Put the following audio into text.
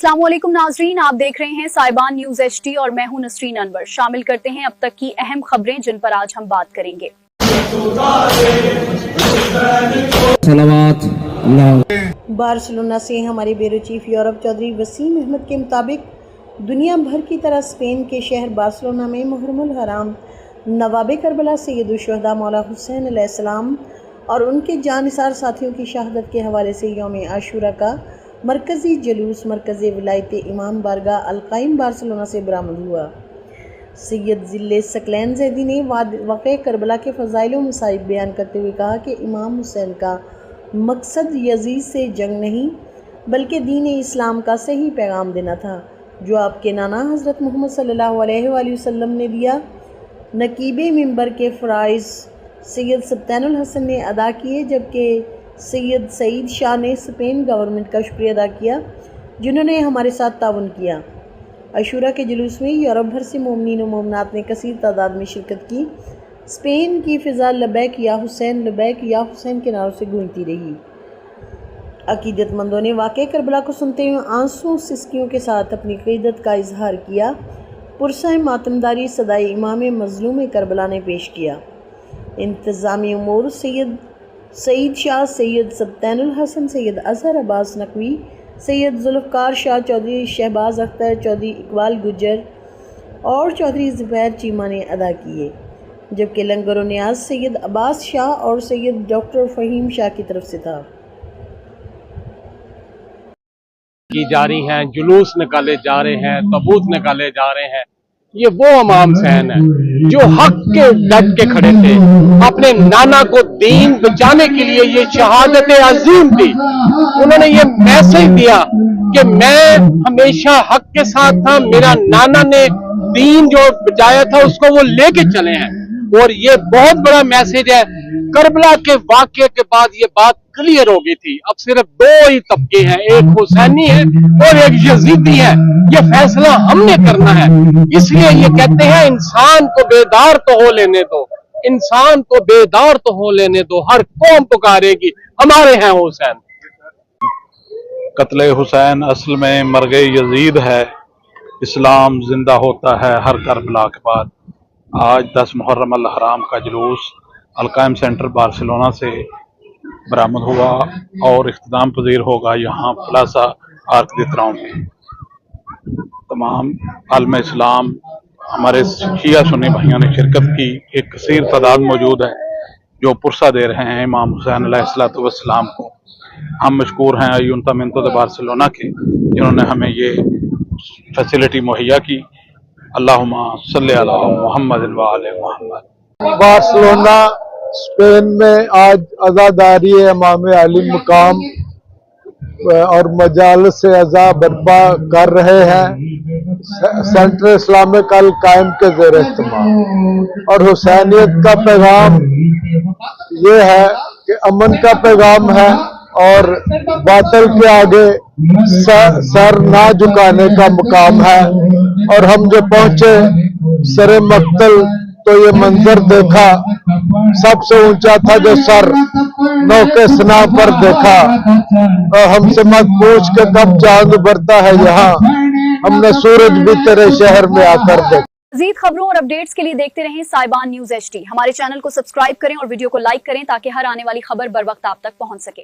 अस्सलाम वालेकुम नाजरीन, आप देख रहे हैं साइबान न्यूज HD और मैं हूं नसरीन अनवर। शामिल करते हैं अब तक की अहम खबरें जिन पर आज हम बात करेंगे। बार्सिलोना से हमारे bureau chief Europe Chaudhry Waseem Ahmed के मुताबिक दुनिया भर की तरह स्पेन के शहर बार्सिलोना में मुहर्रमुल हराम नवाबे करबला सैयदुल शुहदा मौला हुसैन अलैहिस्सलाम और उनके जानिसार साथियों की शहादत के हवाले से यौम आशूरा का मरकज़ी जुलूस मरकज़ विलायत इमाम बारगाह अल-काइम बार्सिलोना से बरामद हुआ। सैयद ज़िले सकलैन ज़ैदी ने वाक़े करबला के फ़ज़ाइल व मसाइब बयान करते हुए कहा कि इमाम हुसैन का मकसद यजीद से जंग नहीं बल्कि दीन इस्लाम का सही पैगाम देना था, जो आपके नाना हज़रत मोहम्मद सल्लल्लाहु अलैहि वसल्लम ने दिया। नकीबे मिंबर के फ़राइज़ सैयद सब्तानुल हसन ने अदा किए, जबकि सैयद सईद शाह ने स्पेन गवर्नमेंट का शुक्रिया अदा किया जिन्होंने हमारे साथ ताउन किया। अशूरा के जुलूस में यूरोप भर से मोमिनीन व मोमिनात ने कसीर तादाद में शिरकत की। स्पेन की फ़िज़ा लबैक या हुसैन के नारों से गूंजती रही। अकीदतमंदों ने वाक़े करबला को सुनते हुए आंसू सिसकियों के साथ अपनी क़ीदत का इजहार किया। पुरसा मातमदारी सदाई इमाम मज़लूम करबला ने पेश किया। इंतज़ामी उमूर सईद शाह, सैयद सब्तानुल हसन, सैयद अज़हर अब्बास नकवी, सैयद ज़ुल्फ़कार शाह चौधरी, शहबाज अख्तर चौधरी, इकबाल गुज्जर और चौधरी ज़ुबैर चीमा ने अदा किए, जबकि लंगर व न्याज सैयद अब्बास शाह और सैयद डॉक्टर फ़हीम शाह की तरफ से था। की जा रही हैं, जुलूस निकाले जा रहे हैं, तबूत निकाले जा रहे हैं। ये वो इमाम हुसैन है जो हक के डट के खड़े थे। अपने नाना को दीन बचाने के लिए ये शहादत अजीम थी। उन्होंने ये मैसेज दिया कि मैं हमेशा हक के साथ था, मेरा नाना ने दीन जो बचाया था उसको वो लेके चले हैं, और ये बहुत बड़ा मैसेज है। करबला के वाक़े के बाद ये बात क्लियर हो गई थी। अब सिर्फ दो ही तबके हैं, एक हुसैनी है और एक यजीदी है। ये फैसला हमने करना है। इसलिए ये कहते हैं इंसान को बेदार तो हो लेने दो, इंसान को बेदार तो हो लेने दो, हर कौम पुकारेगी हमारे हैं हुसैन। कत्ले हुसैन असल में मरगे यजीद है। इस्लाम जिंदा होता है हर करबला के बाद। आज 10 मुहर्रम अल हराम का जुलूस अल-काइम सेंटर बार्सिलोना से बरामद हुआ और इख्तिताम पजीर होगा यहाँ प्लाजा आर्क दी त्राउन में। तमाम आलम इस्लाम, हमारे शिया सुन्नी भाइयों ने शिरकत की। एक कसीर तादाद मौजूद है जो पुरसा दे रहे हैं इमाम हुसैन अलैहिस्सलाम को। हम मशकूर हैं अयुंतामिंतो दे बार्सिलोना के, जिन्होंने हमें ये फैसिलिटी मुहैया की। अल्लाहुम्मा सल्ली अला मुहम्मद व आले मुहम्मद। बार्सिलोना स्पेन में आज अज़ादारी इमाम अली मकाम और मजालिस से अज़ा बर्पा कर रहे हैं सेंटर इस्लामिक अल कायम के ज़ेर इस्तेमाल। और हुसैनियत का पैगाम ये है कि अमन का पैगाम है और बातिल के आगे सर ना झुकाने का मुकाम है। और हम जो पहुंचे सरे मक्तल तो ये मंजर देखा, सबसे ऊंचा था जो सर नौके सना पर देखा। और हमसे मत पूछ के कब चांद उभरता है यहाँ, हमने सूरज भी तेरे शहर में आकर देखा। मज़ीद खबरों और अपडेट्स के लिए देखते रहें साइबान न्यूज HD। हमारे चैनल को सब्सक्राइब करें और वीडियो को लाइक करें ताकि हर आने वाली खबर बर वक्त आप तक पहुंच सके।